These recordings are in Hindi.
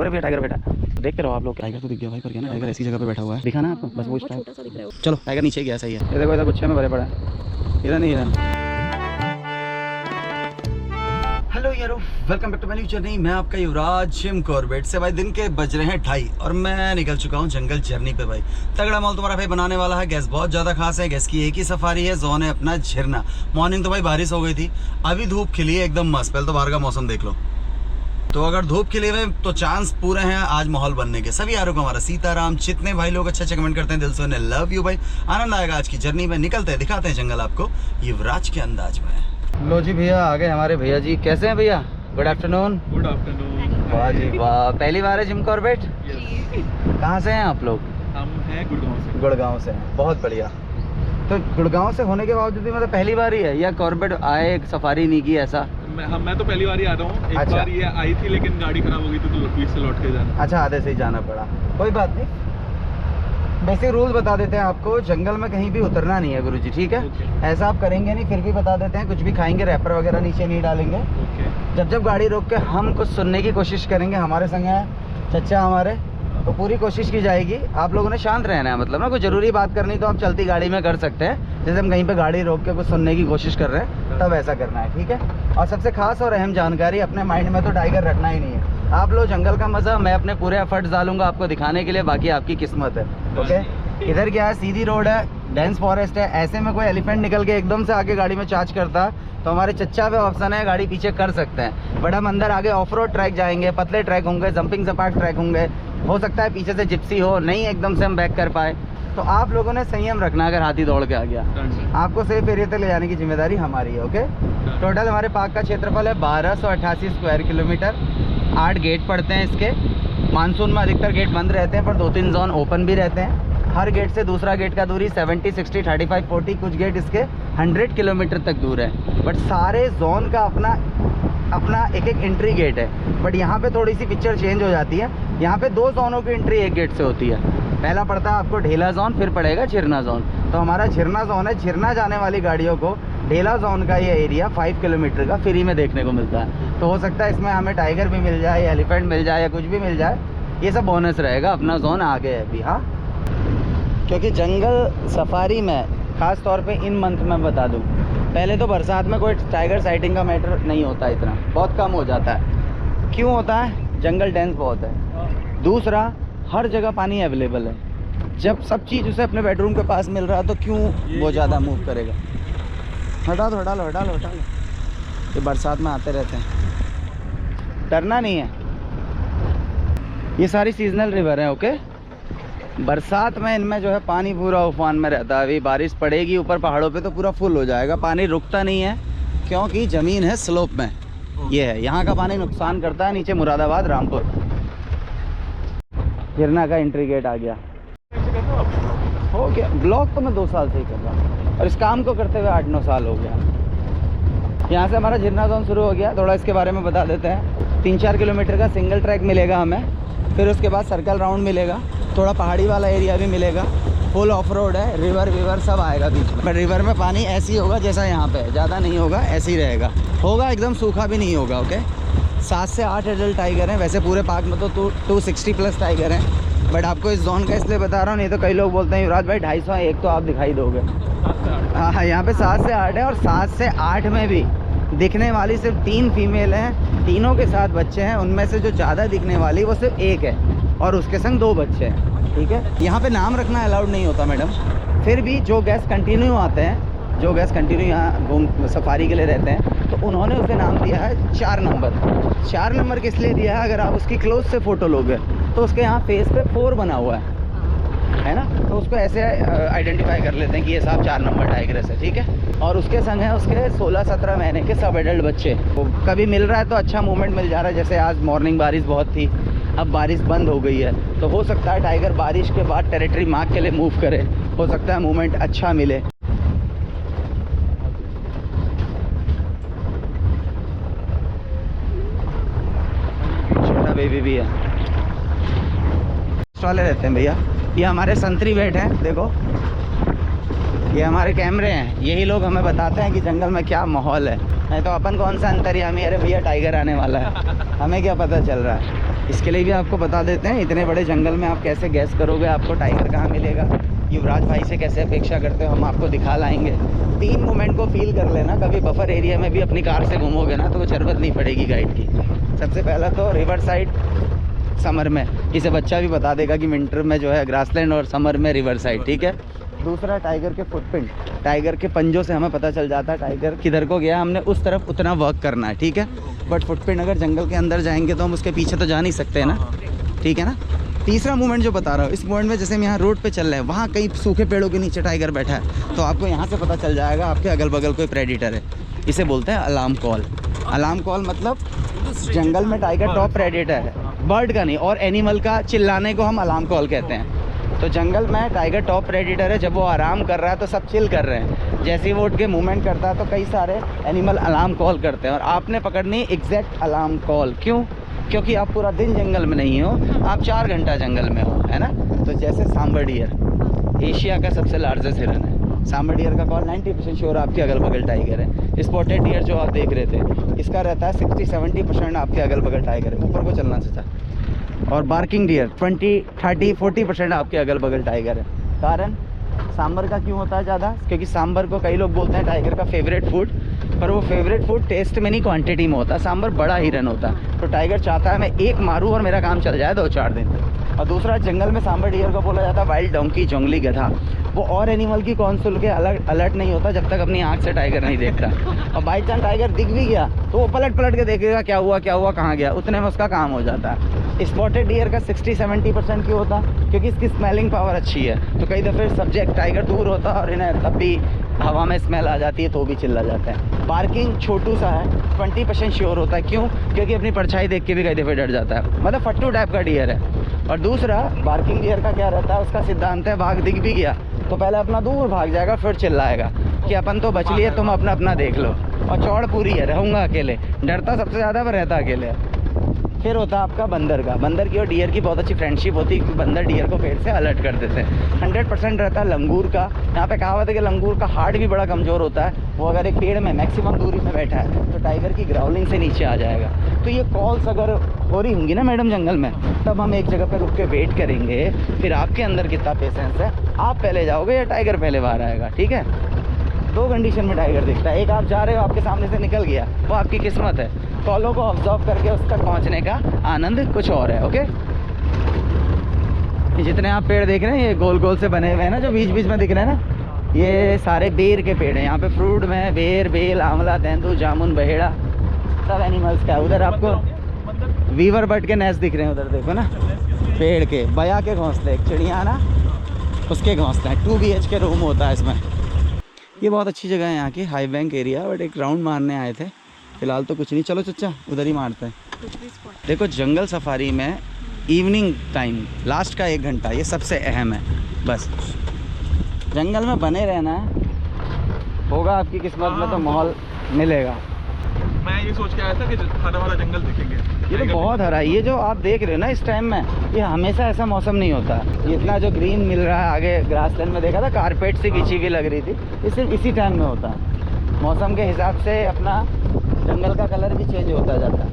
भैया टाइगर बैठा, देखते रहो आप लोग। टाइगर तो दिख गया भाई, पर क्या ना टाइगर ऐसी जगह पे बैठा हुआ है, दिखा ना आपको, बस वो चलो टाइगर नीचे गया, सही है। ये देखो इधर गुच्छे में भरे पड़ा है, इधर नहीं है। हेलो यारो, welcome back to my new journey. मैं आपका युवराज जिम कॉर्बेट से। भाई दिन के बज रहे हैं 2:30 और मैं निकल चुका हूँ जंगल जर्नी पे। भाई तगड़ा माल तुम्हारा भाई बनाने वाला है। गैस बहुत ज़्यादा खास है, गैस की एक ही सफारी है, जोन है अपना झरना। मॉर्निंग तो भाई बारिश हो गई थी, अभी धूप खिली है एकदम मस्त। पहले तो बाहर का मौसम देख लो, तो अगर धूप खिली हुए तो चांस पूरे हैं आज माहौल बनने के। सभी यारों को हमारा सीताराम। जितने भाई लोग अच्छे कमेंट करते हैं दिल से उन्हें लव यू भाई। आनंद आएगा आज की जर्नी में। निकलते हैं, दिखाते हैं जंगल आपको युवराज के अंदाज में। लो जी भैया आ गए हमारे भैया जी। कैसे हैं भैया? Good afternoon. Good afternoon. वाह जी वाह, पहली बार है जिम कॉर्बेट? कहाँ से हैं आप लोग? हम हैं गुड़गांव से। गुड़गांव से हैं, बहुत बढ़िया। तो गुड़गांव से होने के बावजूद भी मतलब पहली बार ही है या कॉर्बेट आए एक सफारी नहीं की ऐसा? मैं तो पहली बार ही आ रहा हूँ। एक बार ये आई थी लेकिन गाड़ी खराब हो गई थी तो फिर से लौट के जाना। अच्छा, आधे से ही जाना पड़ा, कोई बात नहीं। बेसिक रूल बता देते हैं आपको, जंगल में कहीं भी उतरना नहीं है गुरुजी, ठीक है? ऐसा आप करेंगे नहीं, फिर भी बता देते हैं। कुछ भी खाएंगे रैपर वगैरह नीचे नहीं डालेंगे। जब गाड़ी रोक के हम कुछ सुनने की कोशिश करेंगे, हमारे संग है चचा हमारे, तो पूरी कोशिश की जाएगी। आप लोगों ने शांत रहना है, मतलब ना कोई ज़रूरी बात करनी तो आप चलती गाड़ी में कर सकते हैं। जैसे हम कहीं पे गाड़ी रोक के कुछ सुनने की कोशिश कर रहे हैं तब ऐसा करना है, ठीक है? और सबसे खास और अहम जानकारी, अपने माइंड में तो टाइगर रखना ही नहीं है। आप लोग जंगल का मज़ा, मैं अपने पूरे एफर्ट्स डालूंगा आपको दिखाने के लिए, बाकी आपकी किस्मत है। ओके, इधर क्या है, सीधी रोड है, डेंस फॉरेस्ट है। ऐसे में कोई एलिफेंट निकल के एकदम से आके गाड़ी में चार्ज करता तो हमारे चच्चा पे ऑप्शन है, गाड़ी पीछे कर सकते हैं। बट हम अंदर आगे ऑफ रोड ट्रैक जाएंगे, पतले ट्रैक होंगे, जंपिंग सपाट ट्रैक होंगे। हो सकता है पीछे से जिप्सी हो, नहीं एकदम से हम बैक कर पाए, तो आप लोगों ने संयम रखना। अगर हाथी दौड़ के आ गया, आपको सेफ एरिया तक ले जाने की जिम्मेदारी हमारी है। ओके, टोटल हमारे पार्क का क्षेत्रफल है 1288 स्क्वायर किलोमीटर। 8 गेट पड़ते हैं इसके। मानसून में अधिकतर गेट बंद रहते हैं, पर 2-3 जोन ओपन भी रहते हैं। हर गेट से दूसरा गेट का दूरी 70, 60, 35, 40, कुछ गेट इसके 100 किलोमीटर तक दूर है। बट सारे जोन का अपना एक एंट्री गेट है। बट यहाँ पे थोड़ी सी पिक्चर चेंज हो जाती है। यहाँ पे 2 जोनों की एंट्री एक गेट से होती है। पहला पड़ता है आपको ढेला जोन, फिर पड़ेगा झिरना जोन। तो हमारा झिरना जोन है, झिरना जाने वाली गाड़ियों को ढेला जोन का ये एरिया 5 किलोमीटर का फ्री में देखने को मिलता है। तो हो सकता है इसमें हमें टाइगर भी मिल जाए, एलिफेंट मिल जाए, या कुछ भी मिल जाए। ये सब बोनस रहेगा। अपना जोन आगे है अभी। हाँ, क्योंकि जंगल सफारी में ख़ास तौर पे इन मंथ में बता दूं, पहले तो बरसात में कोई टाइगर साइटिंग का मैटर नहीं होता, इतना बहुत कम हो जाता है। क्यों होता है? जंगल डेंस बहुत है। दूसरा, हर जगह पानी अवेलेबल है। जब सब चीज़ उसे अपने बेडरूम के पास मिल रहा है तो क्यों वो ज़्यादा मूव करेगा? हटा लो, हटा लो, हटा लो, हटा लो। ये बरसात में आते रहते हैं, डरना नहीं है। ये सारी सीजनल रिवर है। ओके, बरसात में इनमें जो है पानी पूरा उफान में रहता है। अभी बारिश पड़ेगी ऊपर पहाड़ों पे तो पूरा फुल हो जाएगा। पानी रुकता नहीं है क्योंकि ज़मीन है स्लोप में। ये है, यहाँ का पानी नुकसान करता है। नीचे मुरादाबाद, रामपुर। झरना का एंट्री गेट आ गया। हो गया ब्लॉक तो मैं 2 साल से ही कर रहा हूँ और इस काम को करते हुए 8-9 साल हो गया। यहाँ से हमारा झरना जोन शुरू हो गया। थोड़ा इसके बारे में बता देते हैं। 3-4 किलोमीटर का सिंगल ट्रैक मिलेगा हमें, फिर उसके बाद सर्कल राउंड मिलेगा, थोड़ा पहाड़ी वाला एरिया भी मिलेगा। फुल ऑफ रोड है, रिवर सब आएगा बीच में। बट रिवर में पानी ऐसी होगा जैसा यहाँ पे है, ज़्यादा नहीं होगा, ऐसे ही रहेगा। होगा एकदम सूखा भी नहीं होगा। ओके, 7 से 8 एडल्ट टाइगर हैं। वैसे पूरे पार्क में तो 260 प्लस टाइगर हैं, बट आपको इस जोन का इसलिए बता रहा हूँ, नहीं तो कई लोग बोलते हैं युवराज भाई 250 है, एक तो आप दिखाई दोगे। हाँ, यहाँ पे 7 से 8 है और 7 से 8 में भी दिखने वाली सिर्फ 3 फीमेल हैं। तीनों के साथ बच्चे हैं। उनमें से जो ज़्यादा दिखने वाली वो सिर्फ एक है और उसके संग 2 बच्चे हैं। ठीक है, यहाँ पे नाम रखना अलाउड नहीं होता मैडम। फिर भी जो गेस्ट कंटिन्यू आते हैं, जो गेस्ट कंटिन्यू यहाँ सफारी के लिए रहते हैं, तो उन्होंने उसे नाम दिया है 4 नंबर। 4 नंबर किस लिए दिया है? अगर आप उसकी क्लोज से फ़ोटो लोगे तो उसके यहाँ फेस पे 4 बना हुआ है ना, तो उसको ऐसे आइडेंटिफाई कर लेते हैं कि ये साहब 4 नंबर टाइग्रेस है। ठीक है, और उसके संग है उसके 16-17 महीने के सब एडल्ट बच्चे। तो कभी मिल रहा है तो अच्छा मूवमेंट मिल जा रहा है। जैसे आज मॉर्निंग बारिश बहुत थी, अब बारिश बंद हो गई है, तो हो सकता है टाइगर बारिश के बाद टेरिटरी मार्क के लिए मूव करे। हो सकता है मूवमेंट अच्छा मिले। छोटा बेबी भी है। वाले रहते हैं भैया। ये हमारे संतरी वेट हैं, देखो ये हमारे कैमरे हैं। यही लोग हमें बताते हैं कि जंगल में क्या माहौल है। नहीं तो अपन कौन सा अंतर्यामी, अरे भैया टाइगर आने वाला है, हमें क्या पता चल रहा है। इसके लिए भी आपको बता देते हैं, इतने बड़े जंगल में आप कैसे गैस करोगे आपको टाइगर कहाँ मिलेगा। युवराज भाई से कैसे अपेक्षा करते हो, हम आपको दिखा लाएंगे। 3 मोमेंट को फील कर लेना। कभी बफर एरिया में भी अपनी कार से घूमोगे ना तो वो जरूरत नहीं पड़ेगी गाइड की। सबसे पहला तो रिवर साइड समर में, इसे बच्चा भी बता देगा कि विंटर में जो है ग्रासलैंड और समर में रिवर साइड, ठीक है। दूसरा टाइगर के फुटप्रिंट, टाइगर के पंजों से हमें पता चल जाता है टाइगर किधर को गया, हमने उस तरफ उतना वर्क करना है, ठीक है। बट फुटप्रिंट अगर जंगल के अंदर जाएंगे तो हम उसके पीछे तो जा नहीं सकते हैं ना, ठीक है ना। तीसरा मूवमेंट जो बता रहा हूँ, इस मूवमेंट में जैसे हम यहाँ रोड पे चल रहे हैं, वहाँ कई सूखे पेड़ों के नीचे टाइगर बैठा है, तो आपको यहाँ से पता चल जाएगा आपके अगल बगल कोई प्रेडिटर है। इसे बोलते हैं अलार्म कॉल। अलार्म कॉल मतलब जंगल में टाइगर टॉप प्रेडिटर है, बर्ड का नहीं, और एनिमल का चिल्लाने को हम अलार्म कॉल कहते हैं। तो जंगल में टाइगर टॉप प्रेडिटर है, जब वो आराम कर रहा है तो सब चिल कर रहे हैं, जैसे ही वो उठ के मूवमेंट करता है तो कई सारे एनिमल अलार्म कॉल करते हैं, और आपने पकड़नी एग्जैक्ट अलार्म कॉल। क्यों? क्योंकि आप पूरा दिन जंगल में नहीं हो, आप 4 घंटा जंगल में हो, है ना। तो जैसे सांबर डियर एशिया का सबसे लार्जेस्ट हिरन है, सांबर डियर का कॉल 90% श्योर आपके अगल बगल टाइगर है। स्पॉटेड डियर जो आप देख रहे थे, इसका रहता है 60-70% आपके अगल बगल टाइगर है। ऊपर को चलना चाहता। और बार्किंग डियर 20-30-40% आपके अगल बगल टाइगर है। कारण सांबर का क्यों होता है ज़्यादा? क्योंकि सांबर को कई लोग बोलते हैं टाइगर का फेवरेट फूड, पर वो फेवरेट फूड टेस्ट में नहीं क्वांटिटी में होता। सांबर बड़ा हिरन होता है, तो टाइगर चाहता है मैं एक मारूं और मेरा काम चल जाए 2-4 दिन। और दूसरा, जंगल में सांबर डियर को बोला जाता है वाइल्ड डोंकी, जंगली गधा। वो और एनिमल की कौंसिल के अलर्ट नहीं होता जब तक अपनी आँख से टाइगर नहीं देखता। और बाई चांस टाइगर दिख भी गया तो वो पलट के देखेगा क्या हुआ कहाँ गया, उतने में उसका काम हो जाता है। स्पॉटेड डियर का 60-70% क्यों होता? क्योंकि इसकी स्मेलिंग पावर अच्छी है, तो कई दफ़े सब्जेक्ट टाइगर दूर होता है और इन्हें तब भी हवा में स्मेल आ जाती है तो भी चिल्ला जाता है। बार्किंग छोटू सा है, 20% श्योर होता है। क्यों? क्योंकि अपनी परछाई देख के भी कई दफ़े डर जाता है, मतलब फट्टू टाइप का डियर है। और दूसरा, बार्किंग डियर का क्या रहता है, उसका सिद्धांत है भाग दिख भी गया तो पहले अपना दूर भाग जाएगा, फिर चिल्लाएगा कि अपन तो बच लिए, तुम अपना देख लो। और चौड़ पूरी है, रहूँगा अकेले, डरता सबसे ज़्यादा पर रहता अकेले है। फिर होता है आपका बंदर का। बंदर की और डियर की बहुत अच्छी फ्रेंडशिप होती है, क्योंकि बंदर डियर को पेड़ से अलर्ट कर देते हैं। 100% रहता है लंगूर का। यहाँ पे कहावत है कि लंगूर का हार्ट भी बड़ा कमज़ोर होता है, वो अगर एक पेड़ में मैक्सिमम दूरी में बैठा है तो टाइगर की ग्राउलिंग से नीचे आ जाएगा। तो ये कॉल्स अगर हो रही होंगी ना मैडम जंगल में, तब हम एक जगह पर रुक के वेट करेंगे। फिर आपके अंदर कितना पेशेंस है, आप पहले जाओगे या टाइगर पहले बाहर आएगा, ठीक है। 2 कंडीशन में टाइगर दिखता है, एक आप जा रहे हो आपके सामने से निकल गया, वो आपकी किस्मत है। कॉलों को ऑब्जर्व करके उस तक पहुंचने का आनंद कुछ और है। ओके, जितने आप पेड़ देख रहे हैं ये गोल गोल से बने हुए हैं ना, जो बीच बीच में दिख रहे हैं ना, ये सारे बेर के पेड़ हैं। यहाँ पे फ्रूट में बेर, बेल, आंवला, तेंदू, जामुन, बहेड़ा, सब एनिमल्स का है। उधर आपको वीवर बर्ड के नेस्ट दिख रहे हैं, उधर देखो ना, पेड़ के बया के घोंसले, चिड़िया ना उसके घोंसले हैं। 2 BHK रूम होता है इसमें। ये बहुत अच्छी जगह है यहाँ की, हाई बैंक एरिया। बट एक राउंड मारने आए थे, फिलहाल तो कुछ नहीं। चलो चच्चा उधर ही मारते हैं। देखो जंगल सफारी में इवनिंग टाइम, लास्ट का 1 घंटा, ये सबसे अहम है। बस जंगल में बने रहना है, होगा आपकी किस्मत में तो माहौल मिलेगा। मैं ये सोच के आया था कि हरा भरा जंगल देखेंगे। ये तो बहुत हरा है, ये जो आप देख रहे हो ना इस टाइम में, ये हमेशा ऐसा मौसम नहीं होता। ये इतना जो ग्रीन मिल रहा है, आगे ग्रासलैंड में देखा था कारपेट से बिछी हुई लग रही थी, ये सिर्फ इसी टाइम में होता है। मौसम के हिसाब से अपना जंगल का कलर भी चेंज होता जाता है।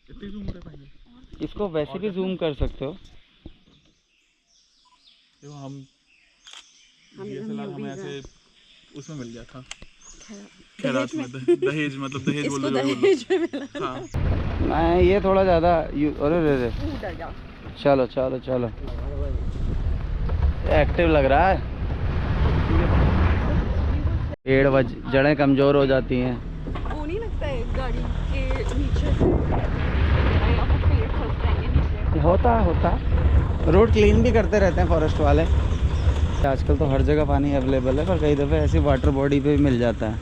इतनी जूम हो रहा है, इसको वैसे भी जूम कर सकते हो। देखो हम DSLR हमें ऐसे उसमें मिल गया था, खैरात में, दहेज, मतलब दहेज बोल रहे हो। हाँ, मैं ये थोड़ा ज़्यादा अरे चलो चलो चलो, एक्टिव लग रहा है। पेड़ जड़ें कमज़ोर हो जाती हैं। वो नहीं लगता है गाड़ी के नीचे से पेड़ फंस जाएंगे नीचे। होता रोड क्लीन भी करते रहते हैं फॉरेस्ट वाले। आजकल तो हर जगह पानी अवेलेबल है, पर कई दफ़े ऐसी वाटर बॉडी पे भी मिल जाता है।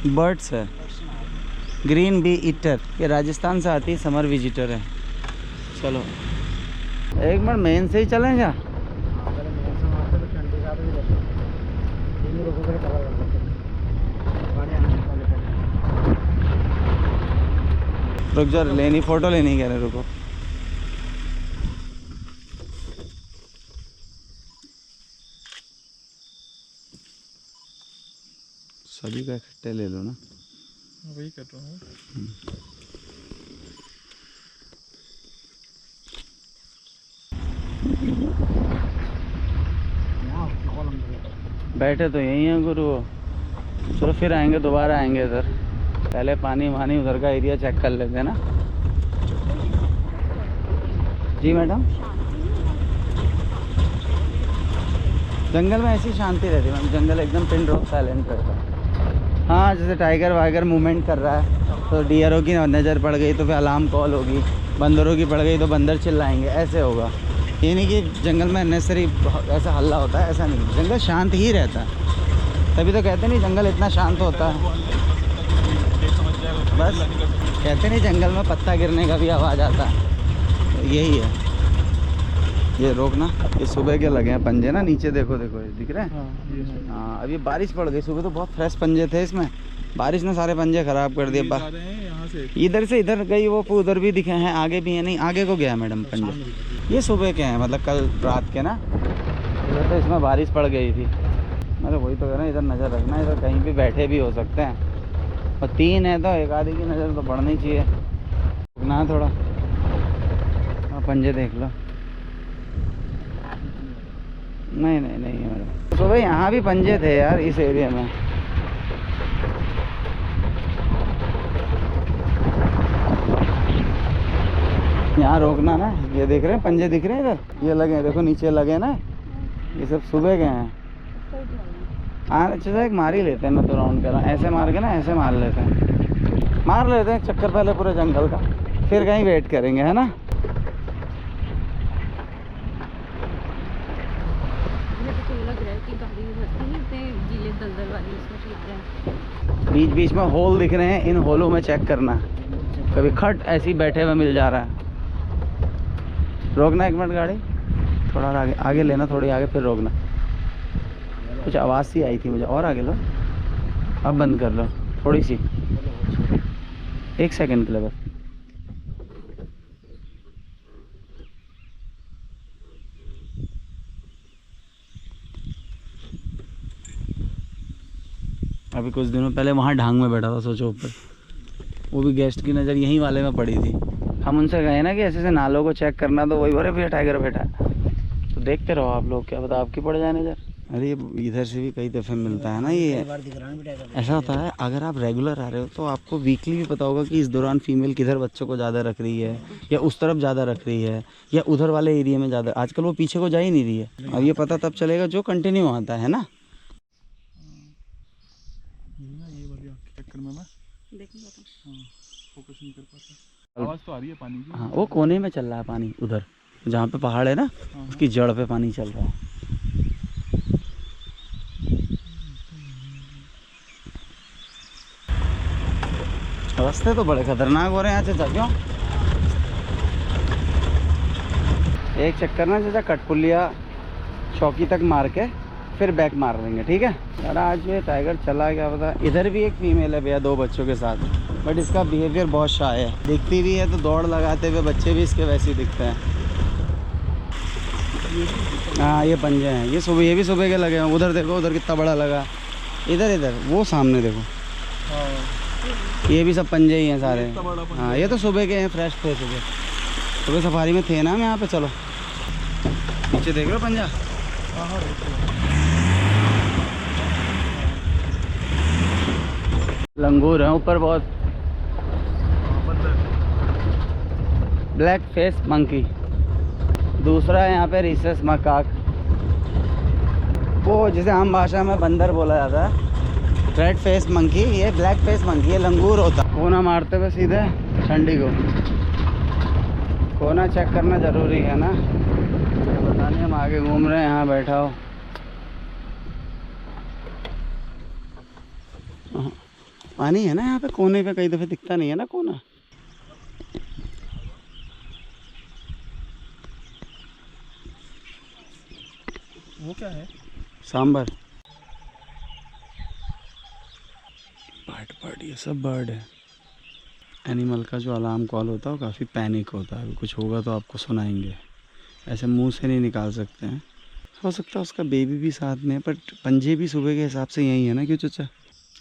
बर्ड्स है, ग्रीन बी ईटर, ये राजस्थान से आती है, समर विजिटर है। चलो एक बार मेन से ही चलें क्या? रुक जा, लेनी फ़ोटो लेनी कह रहे, रुको। सभी का इकट्ठे ले लो ना। वही कर रहा हूँ। बैठे तो यही हैं गुरु। चलो फिर आएंगे, दोबारा आएंगे इधर। पहले पानी वानी उधर का एरिया चेक कर लेते हैं ना। जी मैडम, जंगल में ऐसी शांति रहती है मैम। जंगल एकदम पिन ड्रॉप साइलेंट रहता है। हाँ, जैसे टाइगर वाइगर मूवमेंट कर रहा है तो डियरों की नज़र पड़ गई तो फिर अलार्म कॉल होगी, बंदरों की पड़ गई तो बंदर चिल्लाएंगे, ऐसे होगा। ये नहीं कि जंगल में अननेसेसरी ऐसा हल्ला होता है, ऐसा नहीं। जंगल शांत ही रहता है, तभी तो कहते नहीं जंगल इतना शांत होता है। बस कहते नहीं जंगल में पत्ता गिरने का भी आवाज़ आता है, तो यही है। ये रोकना, ये सुबह के लगे हैं पंजे ना, नीचे देखो देखो ये दिख रहे हैं। हाँ, अभी बारिश पड़ गई। सुबह तो बहुत फ्रेश पंजे थे इसमें, बारिश ने सारे पंजे खराब कर दिए। इधर से इधर गई वो, उधर भी दिखे हैं, आगे भी है। नहीं, आगे को गया मैडम पंजे। ये सुबह के हैं, मतलब कल रात के ना। इधर तो इसमें बारिश पड़ गई थी। मतलब वही तो कह रहे हैं, इधर नज़र रखना, इधर कहीं भी बैठे भी हो सकते हैं। और 3 है तो एक आधी की नज़र तो पड़नी चाहिए ना थोड़ा। हाँ, पंजे देख लो। नहीं नहीं नहीं मैडम, तो भाई यहाँ भी पंजे थे यार इस एरिया में। यहाँ रोकना ना। ये देख रहे हैं पंजे दिख रहे हैं इधर, ये लगे हैं देखो, नीचे लगे ना। ये सब सुबह के हैं। हाँ, अच्छा एक मार ही लेते हैं। मैं तो राउंड कर रहा हूँ, ऐसे मार के ना, ऐसे मार लेते हैं चक्कर पहले पूरे जंगल का, फिर कहीं वेट करेंगे, है ना। बीच बीच में होल दिख रहे हैं, इन होलों में चेक करना। कभी खट ऐसे ही बैठे हुए मिल जा रहा है। रोकना 1 मिनट गाड़ी, थोड़ा आगे आगे लेना, थोड़ी आगे फिर रोकना। कुछ आवाज़ सी आई थी मुझे, और आगे लो। अब बंद कर लो थोड़ी सी, 1 सेकंड के लिए बस। अभी कुछ दिनों पहले वहाँ ढांग में बैठा था, सोचो ऊपर। वो भी गेस्ट की नज़र यहीं वाले में पड़ी थी। हम उनसे गए ना कि ऐसे ऐसे नालों को चेक करना, तो वही बोले भैया टाइगर बैठा है। तो देखते रहो आप लोग, क्या पता आपकी पड़ जाए नज़र। अरे इधर से भी कई दफ़े मिलता है ना ये। ऐसा होता है, अगर आप रेगुलर आ रहे हो तो आपको वीकली भी पता होगा कि इस दौरान फीमेल किधर बच्चों को ज़्यादा रख रही है, या उस तरफ ज़्यादा रख रही है, या उधर वाले एरिया में ज़्यादा। आजकल वो पीछे को जा ही नहीं रही है। अब ये पता तब चलेगा जो कंटिन्यू आता है ना। ये वाली चक्कर में मैं फोकस नहीं कर पाता। आवाज़ तो आ रही है पानी की। हाँ, वो कोने में चल रहा है पानी, उधर जहाँ पे पहाड़ है ना, उसकी जड़ पे पानी चल रहा है। रास्ते तो बड़े खतरनाक हो रहे हैं यहाँ। चाचा क्यों? एक चक्कर ना चाचा कटपुलिया चौकी तक मार के फिर बैक मार देंगे, ठीक है। यार आज ये टाइगर चला गया पता। इधर भी एक फीमेल है भैया 2 बच्चों के साथ, बट इसका बिहेवियर बहुत शाय है। दिखती भी है तो दौड़ लगाते हुए बच्चे भी इसके वैसे ही दिखते हैं। हाँ, ये पंजे हैं, ये भी सुबह के लगे हैं। उधर देखो, उधर कितना बड़ा लगा। इधर वो सामने देखो, ये भी सब पंजे ही हैं सारे। हाँ, ये तो सुबह के हैं, फ्रेश थे सुबह सफारी में थे ना हम यहाँ पे। चलो नीचे देख लो पंजा। लंगूर है ऊपर बहुत। Black face monkey. दूसरा है यहाँ पे रिसेस मकाक, वो जिसे आम भाषा में बंदर बोला जाता है। रेड फेस मंकी, ये ब्लैक फेस मंकी, ये लंगूर होता। कोना मारते हुए सीधे ठंडी को। कोना चेक करना ज़रूरी है ना। पता नहीं हम आगे घूम रहे हैं, यहाँ बैठा हो। पानी है ना यहाँ पे, कोने पे कई दफ़े दिखता नहीं है ना कोना। वो क्या है? सांबर। बर्ड ये सब बर्ड है। एनिमल का जो अलार्म कॉल होता है वो काफ़ी पैनिक होता है। कुछ होगा तो आपको सुनाएंगे, ऐसे मुंह से नहीं निकाल सकते हैं। हो सकता है उसका बेबी भी साथ में, बट पंजे भी सुबह के हिसाब से यही है ना, क्यों चाचा?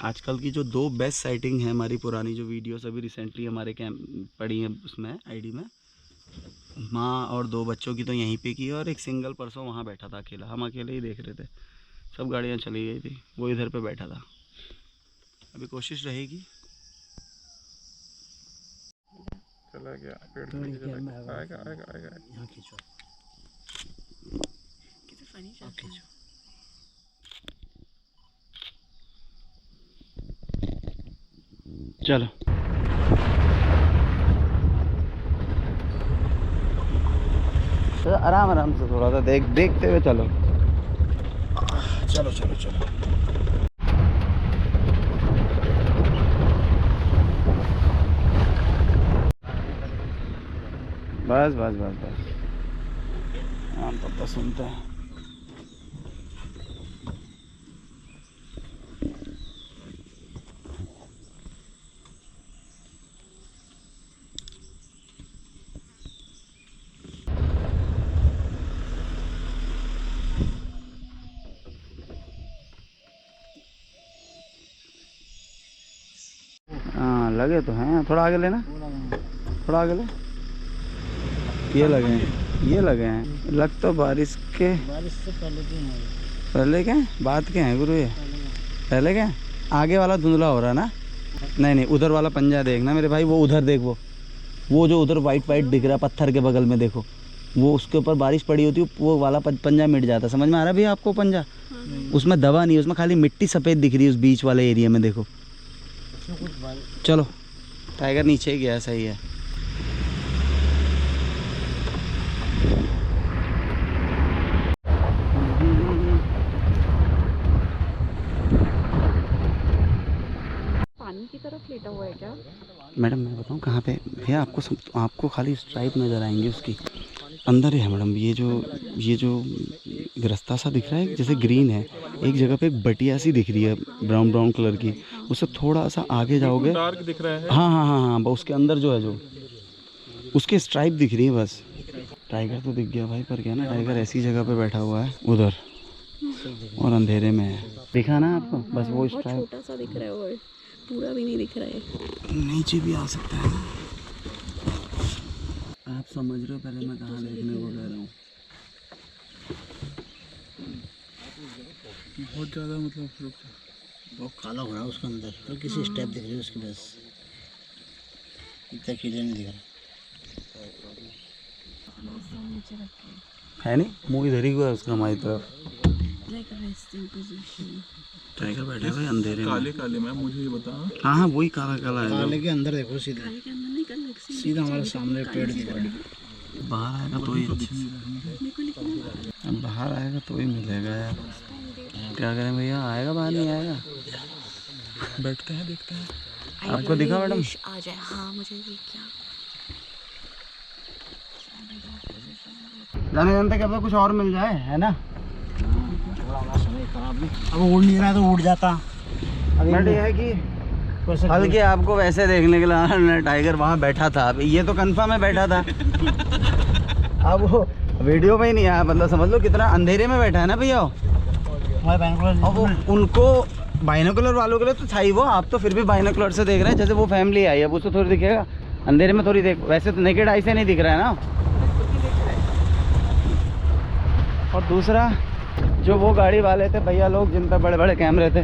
आजकल की जो 2 बेस्ट साइटिंग है हमारी पुरानी जो वीडियोस अभी रिसेंटली हमारे कैंप पड़ी हैं उसमें आईडी में, माँ और 2 बच्चों की तो यहीं पे की और एक सिंगल परसों वहाँ बैठा था अकेला। हम अकेले ही देख रहे थे, सब गाड़ियाँ चली गई थी, वो इधर पे बैठा था। अभी कोशिश रहेगी। चला गया पेड़ के नीचे चला गया। आएगा आएगा आएगा। यहाँ खींचो, कितने फनी चलते हैं। चलो तो आराम आराम से थोड़ा सा देखते हुए चलो। चलो चलो चलो। बस बस बस बस आम पत्ता सुनते हैं। हाँ लगे तो हैं, थोड़ा आगे लेना, थोड़ा आगे ले। ये लगे हैं, ये लगे हैं। लग तो बारिश से पहले के हैं। पहले के बाद के हैं गुरु, ये पहले के। आगे वाला धुंधला हो रहा है ना? नहीं नहीं, उधर वाला पंजा देखना मेरे भाई, वो उधर देख, वो जो उधर वाइट वाइट दिख रहा है पत्थर के बगल में, देखो वो उसके ऊपर बारिश पड़ी होती है, वो वाला पंजा मिट जाता। समझ में आ रहा है भैया आपको पंजा? उसमें दवा नहीं है, उसमें खाली मिट्टी सफ़ेद दिख रही है उस बीच वाले एरिया में, देखो। चलो टाइगर नीचे ही गया, सही है। पानी की तरफ लेटा हुआ है क्या? मैडम मैं बताऊँ कहाँ पे भैया, आपको खाली स्ट्राइप नज़र आएंगी उसकी, अंदर है मैडम। ये जो रास्ता सा दिख रहा है जैसे ग्रीन है, एक जगह पे एक बटिया सी दिख रही है ब्राउन कलर की, उससे थोड़ा सा आगे जाओगे डार्क दिख रहा है। हाँ, उसके अंदर जो है, जो उसके स्ट्राइप दिख रही है बस। टाइगर तो दिख गया भाई, पर क्या ना, टाइगर ऐसी जगह पे बैठा हुआ है उधर और अंधेरे में है, दिखा ना आपको? बस वो स्ट्राइप छोटा सा दिख रहा है और पूरा भी नहीं दिख रहा है। नीचे भी आ सकता है। आप समझ रहे हो पहले मैं कहाँ देखने को कह रहा हूँ? बहुत ज़्यादा मतलब वो काला हो रहा है उसके अंदर, तो किसी स्टेप दिख रही है उसकी, बस इतना क्लियर नहीं दिख रहा है। नहीं मुँह इधर ही हुआ है उसका हमारी तरफ। टाइगर बैठा है भाई अंधेरे में। काले काले में, मुझे ये बता। हाँ वही काला काला है। काले के अंदर देखो, सीधा सीधा हमारे सामने पेड़ दिख रहा है। बाहर आएगा तो ही बाहर आएगा तो ही मिलेगा यार। क्या करें भैया, आएगा बाहर नहीं आएगा? बैठते हैं देखते हैं। आपको दिखा मैडम? आ जाए। हाँ मुझे दिख गया। जाने जानते क्या कुछ और मिल जाए, है ना? समय खराब नहीं, अब उड़ नहीं रहा तो उड़ जाता। बट ये है कि हल्के आपको वैसे देखने के लिए टाइगर वहाँ बैठा था, अब ये तो कंफर्म है बैठा था। अब वो वीडियो में ही नहीं आया, मतलब समझ लो कितना अंधेरे में बैठा है ना भैया। अब वो उनको बाइनोकुलर वालों के लिए तो था ही वो, आप तो फिर भी बाइनोकुलर से देख रहे हैं, जैसे वो फैमिली आई है, वो तो थोड़ी दिखेगा अंधेरे में, थोड़ी देख, वैसे तो नेकेड आई से नहीं दिख रहा है ना। और दूसरा जो वो गाड़ी वाले थे भैया लोग जिन पर बड़े बड़े कैमरे थे,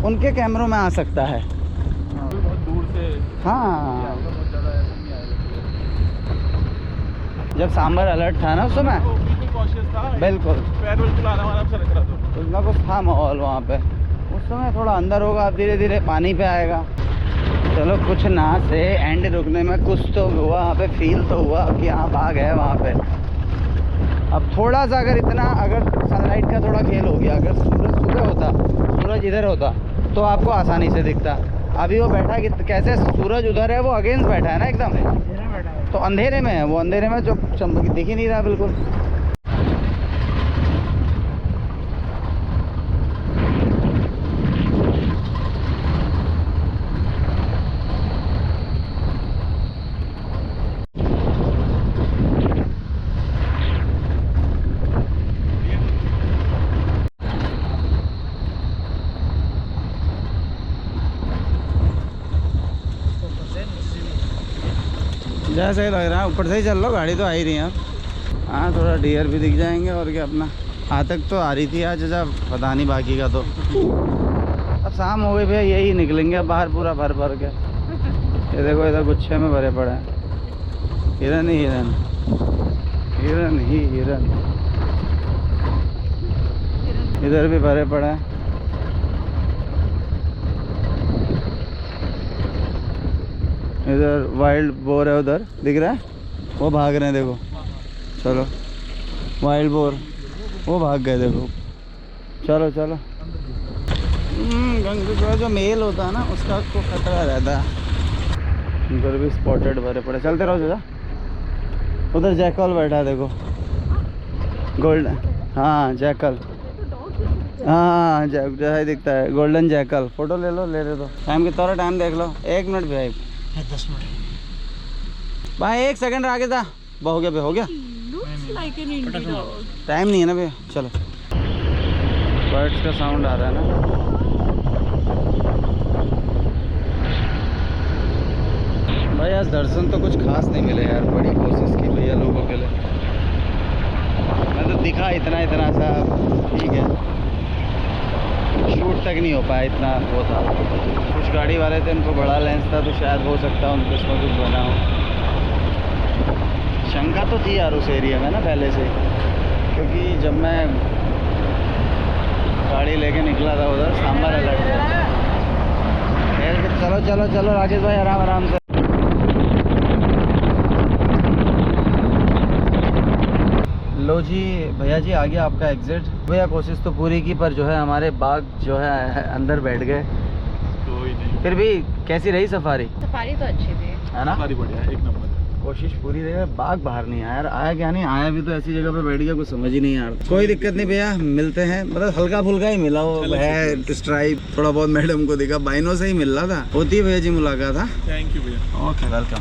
उनके कैमरों में आ सकता है। बहुत दूर से। हाँ जब सांबर अलर्ट था ना उस समय, बिल्कुल कॉशियस था, बिल्कुल पैर बिल्कुल आराम से रख रहा था। कुछ ना कुछ था माहौल वहाँ पे उस समय। थोड़ा अंदर होगा, अब धीरे धीरे पानी पे आएगा। चलो कुछ ना से एंड रुकने में कुछ तो हुआ, वहाँ पे फील तो हुआ कि हाँ भाग है वहाँ पे। अब थोड़ा सा अगर सनलाइट का थोड़ा खेल हो गया, अगर सूरज सुबह होता, सूरज इधर होता तो आपको आसानी से दिखता। अभी वो बैठा कि कैसे सूरज उधर है, वो अगेंस्ट बैठा है ना एकदम, तो अंधेरे में है वो, अंधेरे में जो दिख ही नहीं रहा बिल्कुल। जैसा ही लग रहा है, ऊपर से ही चल लो, गाड़ी तो आ ही रही है अब। हाँ थोड़ा डियर भी दिख जाएंगे और क्या अपना। आज तक तो आ रही थी, आज जब पता नहीं बाकी का तो। अब शाम हो गई भैया, यही निकलेंगे अब बाहर पूरा भर भर के। ये देखो इधर गुच्छे में भरे पड़े हैं हिरन ही हिरन, हिरन ही हिरन। इधर भी भरे पड़े हैं। इधर वाइल्ड बोर है, उधर दिख रहा है, वो भाग रहे हैं देखो। चलो वाइल्ड बोर वो भाग गए देखो। चलो चलो। गंगा का जो मेल होता है ना उसका तो खतरा रहता है। उधर भी स्पॉटेड भरे पड़े। चलते रहो चाचा। उधर जैकल बैठा है देखो, गोल्डन। हाँ जैकल, हाँ जैसा ही दिखता है, गोल्डन जैकल। फोटो ले लो, ले दो। टाइम कितना हो रहा है, टाइम देख लो। 1 मिनट भाई, 10 मिनट भाई 1 सेकंड आगे था। हो गया भाई, हो गया। Looks like an Indian dog. Time नहीं है ना भैया। चलो बर्ड्स का साउंड आ रहा है ना। भाई आज दर्शन तो कुछ खास नहीं मिले यार, बड़ी कोशिश की भैया लोगों के लिए। मैं तो दिखा इतना इतना सा, ठीक है, शूट तक नहीं हो पाया, इतना वो था। कुछ गाड़ी वाले थे, उनको बड़ा लेंस था तो शायद हो सकता है उनको इसमें कुछ बना हो। शंका तो थी यार उस एरिया में ना पहले से, क्योंकि जब मैं गाड़ी लेके निकला था उधर सांबर अलर्ट था। चलो चलो चलो राकेश भाई, आराम आराम से। लो जी भैया जी, आ गया आपका एग्जिट। भैया कोशिश तो पूरी की, पर जो है हमारे बाघ जो है अंदर बैठ गए। कोई नहीं, फिर भी कैसी रही सफारी? सफारी तो अच्छी थी, है ना? सारी बढ़िया है, 1 नंबर। कोशिश पूरी रही। बाघ बाहर नहीं आया यार, आया क्या नहीं आया, भी तो ऐसी जगह पे बैठ गया, कुछ समझ ही नहीं यार। कोई दिक्कत नहीं भैया, मिलते हैं। मतलब हल्का फुल्का ही मिला, वो है स्ट्राइप थोड़ा बहुत मैडम को दिखा, बाइनो से ही मिल रहा था। होती है भैया जी मुलाकात। हाँ थैंक यू भैया। Okay welcome.